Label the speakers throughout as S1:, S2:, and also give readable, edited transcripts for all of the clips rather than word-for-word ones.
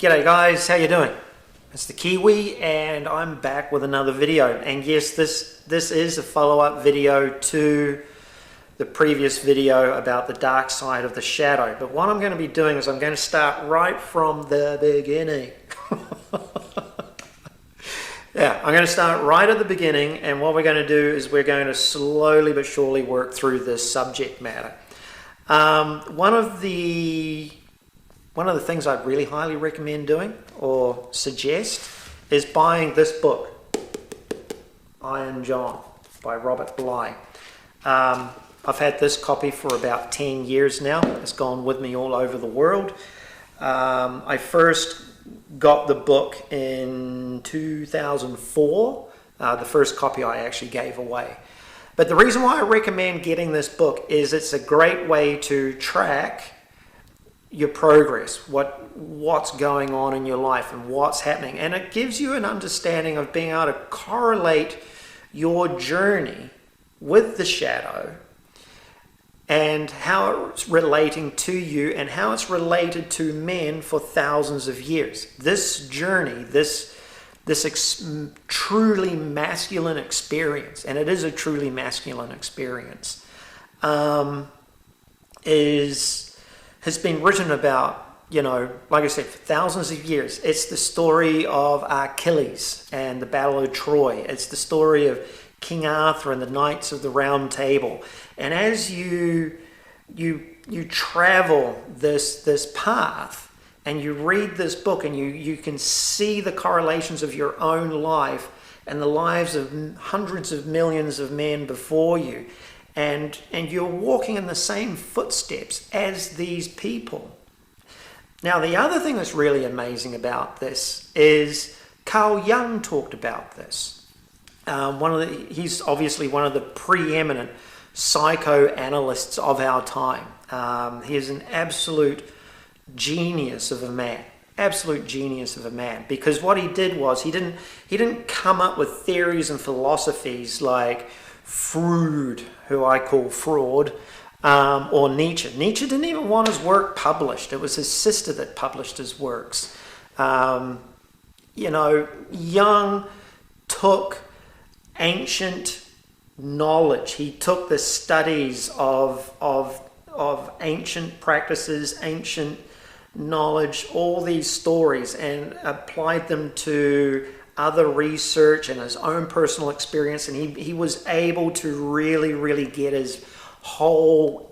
S1: G'day guys, how you doing? It's the Kiwi and I'm back with another video. And yes, this is a follow-up video to the previous video about the dark side of the shadow. But what I'm going to be doing is I'm going to start right from the beginning. Yeah, I'm going to start right at the beginning, and what we're going to do is we're going to slowly but surely work through this subject matter. One of the things I'd really highly recommend doing or suggest is buying this book, Iron John by Robert Bly. I've had this copy for about 10 years now. It's gone with me all over the world. I first got the book in 2004. The first copy I actually gave away. But the reason why I recommend getting this book is it's a great way to track your progress, what's going on in your life and what's happening. And it gives you an understanding of being able to correlate your journey with the shadow and how it's relating to you and how it's related to men for thousands of years. This journey, this truly masculine experience, and it is a truly masculine experience, has been written about, like I said, for thousands of years. It's the story of Achilles and the Battle of Troy. It's the story of King Arthur and the Knights of the Round Table. And as you travel this path and you read this book and you can see the correlations of your own life and the lives of hundreds of millions of men before you, and you're walking in the same footsteps as these people. Now, the other thing that's really amazing about this is Carl Jung talked about this. He's obviously one of the preeminent psychoanalysts of our time. He is an absolute genius of a man. Absolute genius of a man. Because what he did was he didn't come up with theories and philosophies like Freud, who I call fraud, or Nietzsche. Nietzsche didn't even want his work published. It was his sister that published his works. Jung took ancient knowledge. He took the studies of ancient practices, ancient knowledge, all these stories, and applied them to other research and his own personal experience, and he was able to really get his whole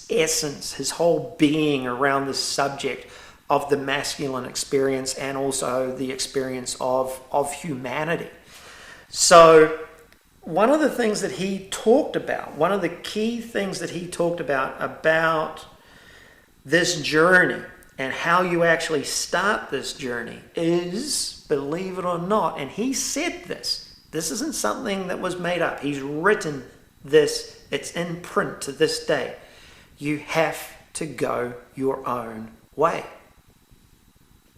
S1: essence, his whole being around the subject of the masculine experience and also the experience of humanity. So one of the things that he talked about, one of the key things that he talked about this journey and how you actually start this journey is, believe it or not, and he said this isn't something that was made up. He's written this, it's in print to this day. You have to go your own way.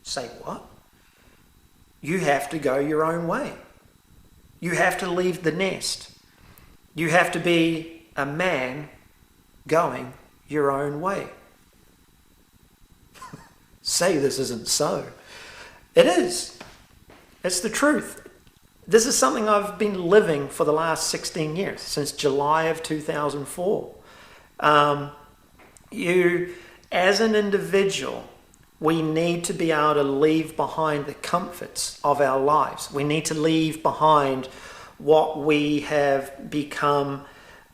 S1: Say what? You have to go your own way. You have to leave the nest. You have to be a man going your own way. Say this isn't so. It is. It's the truth. This is something I've been living for the last 16 years, since July of 2004. As an individual, we need to be able to leave behind the comforts of our lives. We need to leave behind what we have become,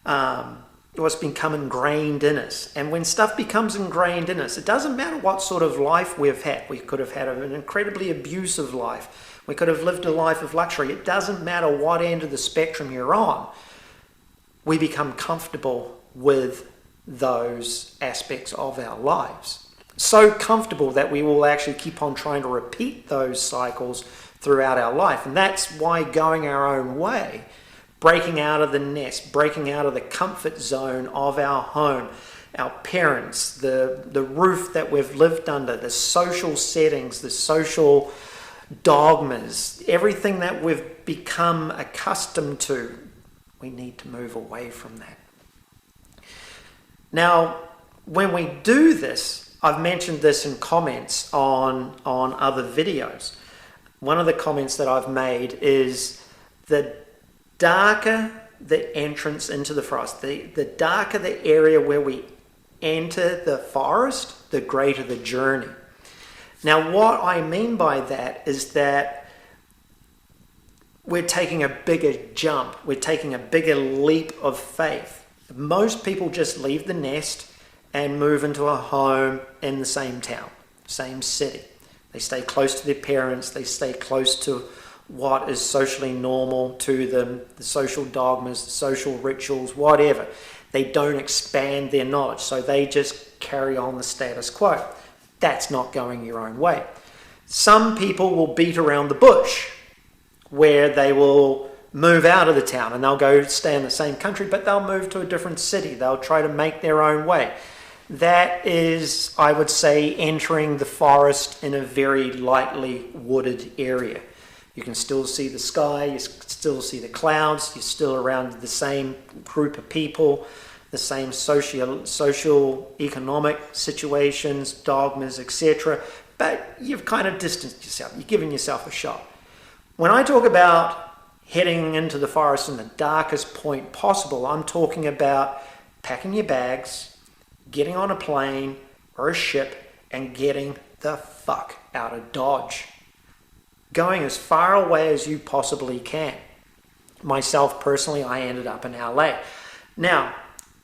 S1: what's become ingrained in us. And when stuff becomes ingrained in us, it doesn't matter what sort of life we've had. We could have had an incredibly abusive life. We could have lived a life of luxury. It doesn't matter what end of the spectrum you're on. We become comfortable with those aspects of our lives. So comfortable that we will actually keep on trying to repeat those cycles throughout our life. And that's why going our own way, breaking out of the nest, breaking out of the comfort zone of our home, our parents, the roof that we've lived under, the social settings, the social dogmas, everything that we've become accustomed to, we need to move away from that. Now, when we do this, I've mentioned this in comments on other videos. One of the comments that I've made is the darker the entrance into the forest, the darker the area where we enter the forest, the greater the journey. Now, what I mean by that is that we're taking a bigger jump. We're taking a bigger leap of faith. Most people just leave the nest and move into a home in the same town, same city. They stay close to their parents. They stay close to what is socially normal to them, the social dogmas, the social rituals, whatever. They don't expand their knowledge, so they just carry on the status quo. That's not going your own way. Some people will beat around the bush, where they will move out of the town and they'll go stay in the same country, but they'll move to a different city. They'll try to make their own way. That is, I would say, entering the forest in a very lightly wooded area. You can still see the sky, you still see the clouds, you're still around the same group of people, the same social, economic situations, dogmas, etc. But you've kind of distanced yourself. You're giving yourself a shot. When I talk about heading into the forest in the darkest point possible, I'm talking about packing your bags, getting on a plane or a ship, and getting the fuck out of Dodge. Going as far away as you possibly can. Myself, personally, I ended up in LA. Now,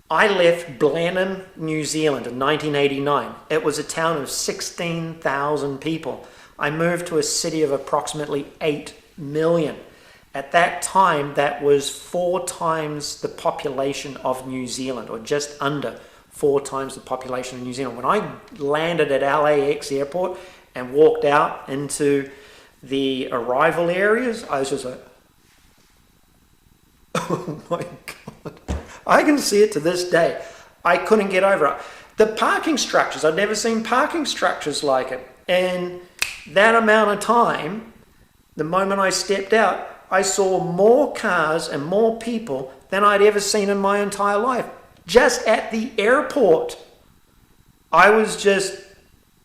S1: I left Blenheim, New Zealand in 1989. It was a town of 16,000 people. I moved to a city of approximately 8 million. At that time, that was 4 times the population of New Zealand, or just under 4 times the population of New Zealand. When I landed at LAX airport and walked out into the arrival areas, I was just like, oh my God. I can see it to this day. I couldn't get over it. The parking structures, I'd never seen parking structures like it. And that amount of time, the moment I stepped out, I saw more cars and more people than I'd ever seen in my entire life. Just at the airport, I was just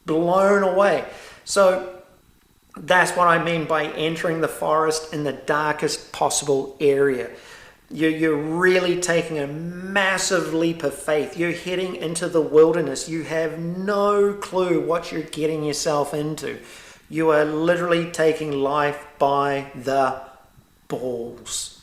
S1: blown away. So that's what I mean by entering the forest in the darkest possible area. You're really taking a massive leap of faith. You're heading into the wilderness. You have no clue what you're getting yourself into. You are literally taking life by the balls.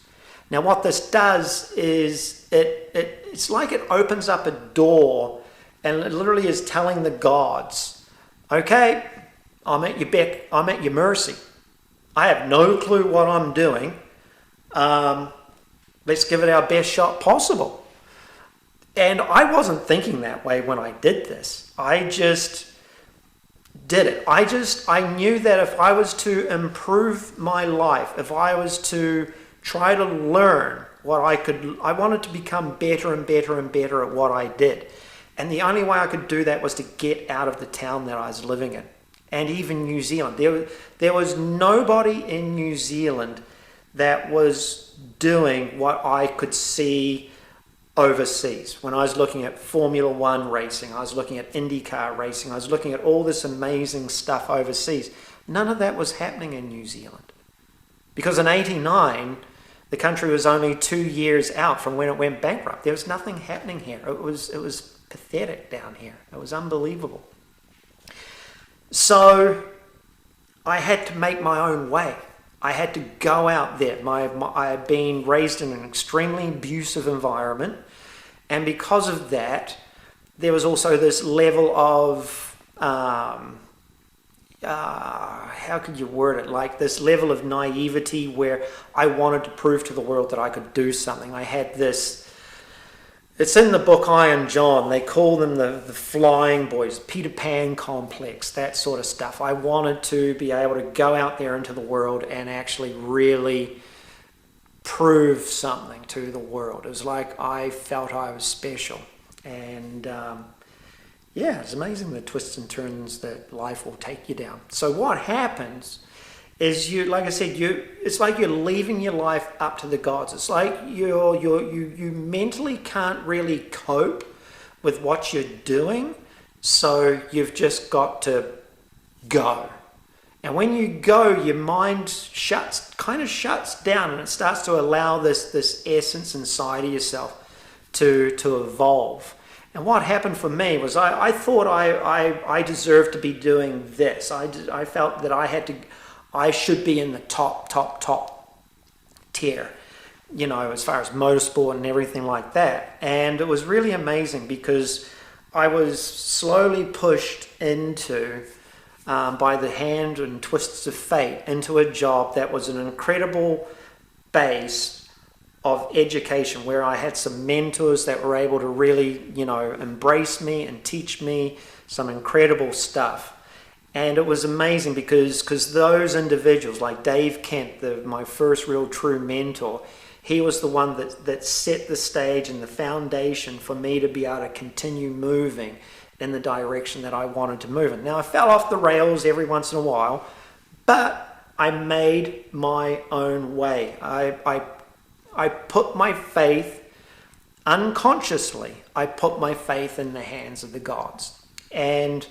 S1: Now, what this does is it's like it opens up a door, and it literally is telling the gods, okay, I'm at your beck, I'm at your mercy. I have no clue what I'm doing. Let's give it our best shot possible. And I wasn't thinking that way when I did this. I just did it. I knew that if I was to improve my life, if I was to try to learn what I wanted to become better and better and better at what I did. And the only way I could do that was to get out of the town that I was living in. And even New Zealand. There was nobody in New Zealand that was doing what I could see overseas. When I was looking at Formula One racing, I was looking at IndyCar racing, I was looking at all this amazing stuff overseas. None of that was happening in New Zealand. Because in '89, the country was only 2 years out from when it went bankrupt. There was nothing happening here. It was pathetic down here. It was unbelievable. So I had to make my own way. I had to go out there. I had been raised in an extremely abusive environment, and because of that, there was also this level of, how could you word it, like this level of naivety where I wanted to prove to the world that I could do something. I had this, it's in the book Iron John, they call them the flying boys, Peter Pan complex, that sort of stuff. I wanted to be able to go out there into the world and actually really prove something to the world. It was like I felt I was special. And yeah, it's amazing the twists and turns that life will take you down. So what happens is you, like I said, it's like you're leaving your life up to the gods. It's like you mentally can't really cope with what you're doing. So you've just got to go. And when you go, your mind kind of shuts down, and it starts to allow this essence inside of yourself to evolve. And what happened for me was I thought I deserved to be doing this. I felt that I should be in the top tier, as far as motorsport and everything like that. And it was really amazing because I was slowly pushed into, by the hand and twists of fate, into a job that was an incredible base of education, where I had some mentors that were able to really, embrace me and teach me some incredible stuff. And it was amazing because those individuals, like Dave Kemp, my first real true mentor, he was the one that set the stage and the foundation for me to be able to continue moving in the direction that I wanted to move in. Now, I fell off the rails every once in a while, but I made my own way. I put my faith, unconsciously, I put my faith in the hands of the gods. And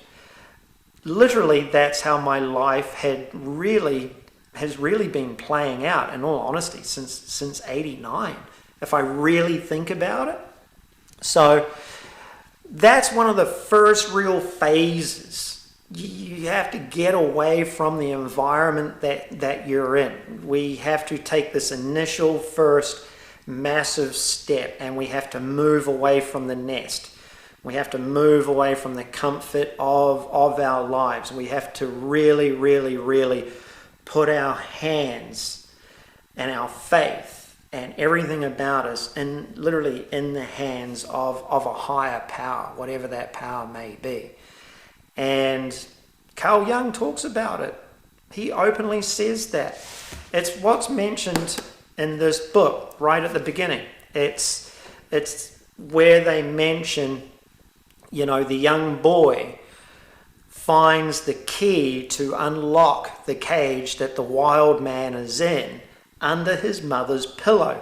S1: literally, that's how my life has really been playing out, in all honesty, since 89, if I really think about it. So that's one of the first real phases. You have to get away from the environment that you're in. We have to take this initial first massive step, and we have to move away from the nest. We have to move away from the comfort of our lives. We have to really, really, really put our hands and our faith and everything about us literally in the hands of a higher power, whatever that power may be. And Carl Jung talks about it. He openly says that. It's what's mentioned in this book right at the beginning. It's where they mention, the young boy finds the key to unlock the cage that the wild man is in under his mother's pillow.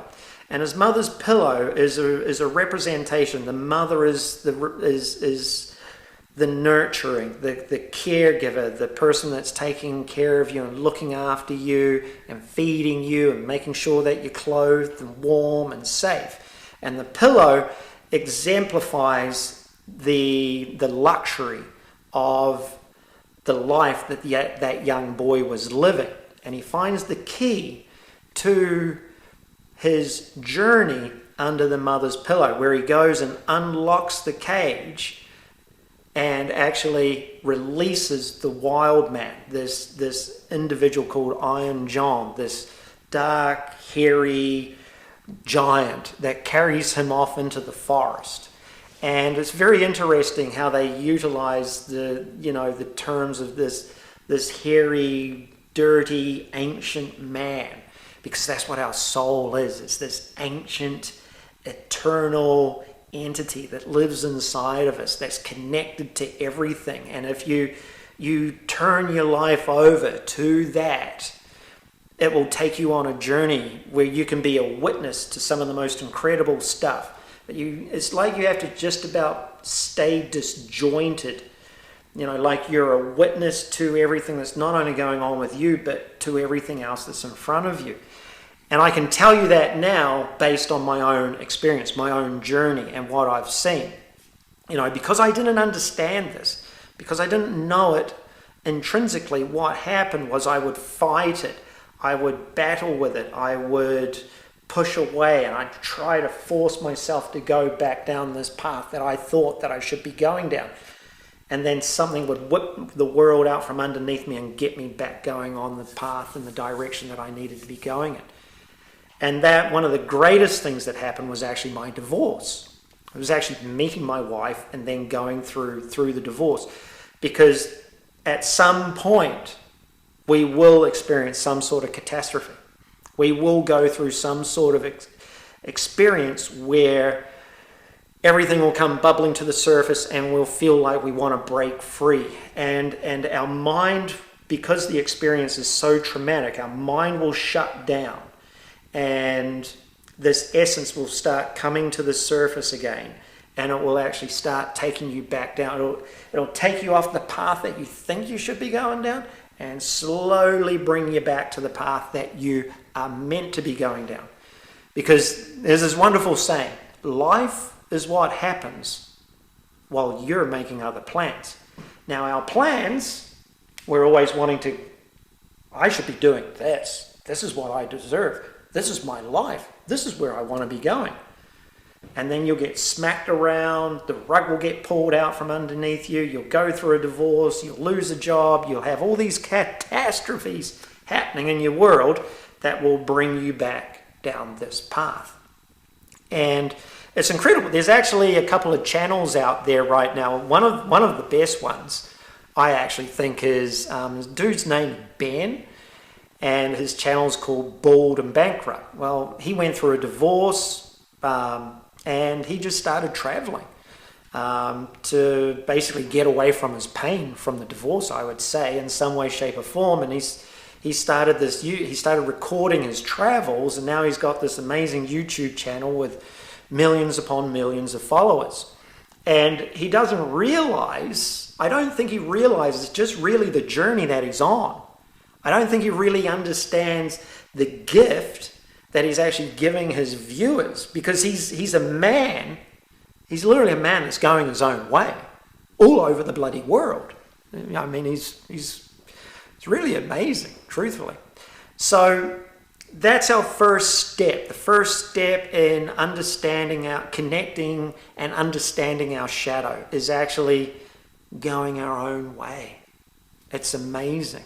S1: And his mother's pillow is a representation. The mother is the nurturing, the caregiver, the person that's taking care of you and looking after you and feeding you and making sure that you're clothed and warm and safe. And the pillow exemplifies the luxury of the life that young boy was living. And he finds the key to his journey under the mother's pillow, where he goes and unlocks the cage and actually releases the wild man, this individual called Iron John, this dark, hairy giant that carries him off into the forest. And it's very interesting how they utilize the terms of this hairy, dirty, ancient man, because that's what our soul is. It's this ancient, eternal entity that lives inside of us, that's connected to everything. And if you turn your life over to that, it will take you on a journey where you can be a witness to some of the most incredible stuff. It's like you have to just about stay disjointed, like you're a witness to everything that's not only going on with you, but to everything else that's in front of you. And I can tell you that now based on my own experience, my own journey, and what I've seen. Because I didn't understand this, because I didn't know it intrinsically, what happened was I would fight it, I would battle with it, I would push away, and I'd try to force myself to go back down this path that I thought that I should be going down. And then something would whip the world out from underneath me and get me back going on the path and the direction that I needed to be going in. And that one of the greatest things that happened was actually my divorce. It was actually meeting my wife and then going through the divorce. Because at some point, we will experience some sort of catastrophe. We will go through some sort of experience where everything will come bubbling to the surface and we'll feel like we want to break free. And our mind, because the experience is so traumatic, our mind will shut down. And this essence will start coming to the surface again. and it will actually start taking you back down. It'll take you off the path that you think you should be going down and slowly bring you back to the path that you are meant to be going down. Because there's this wonderful saying, life is what happens while you're making other plans. Now our plans, we're always wanting to, I should be doing this. This is what I deserve. This is my life. This is where I want to be going. And then you'll get smacked around, the rug will get pulled out from underneath you, you'll go through a divorce, you'll lose a job, you'll have all these catastrophes happening in your world that will bring you back down this path. And it's incredible. There's actually a couple of channels out there right now. One of the best ones I actually think is this dude's name Ben, and his channel's called Bald and Bankrupt. Well, he went through a divorce, and he just started traveling to basically get away from his pain from the divorce, I would say, in some way, shape, or form. And he started recording his travels, and now he's got this amazing YouTube channel with millions upon millions of followers. And he doesn't realize, I don't think he realizes just really the journey that he's on. I don't think he really understands the gift that he's actually giving his viewers, because he's a man, he's literally a man that's going his own way all over the bloody world. I mean, it's really amazing, truthfully. So that's our first step. The first step in connecting and understanding our shadow is actually going our own way. It's amazing,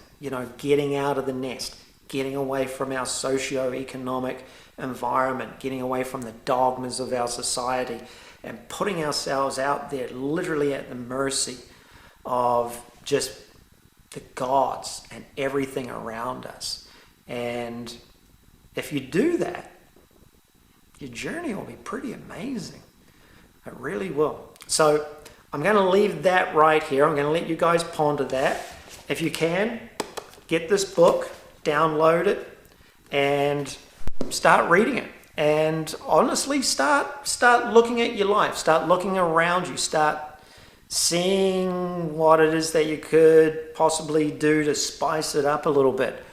S1: getting out of the nest, getting away from our socio-economic environment, getting away from the dogmas of our society, and putting ourselves out there literally at the mercy of just the gods and everything around us. And if you do that, your journey will be pretty amazing. It really will. So I'm going to leave that right here. I'm going to let you guys ponder that. If you can, get this book, download it, and start reading it. And honestly, start looking at your life. Start looking around you. Start seeing what it is that you could possibly do to spice it up a little bit.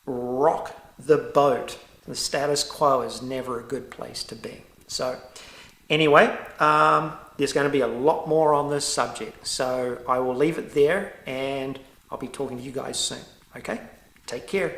S1: Rock the boat. The status quo is never a good place to be. So anyway, there's going to be a lot more on this subject. So I will leave it there, and I'll be talking to you guys soon. Okay? Take care.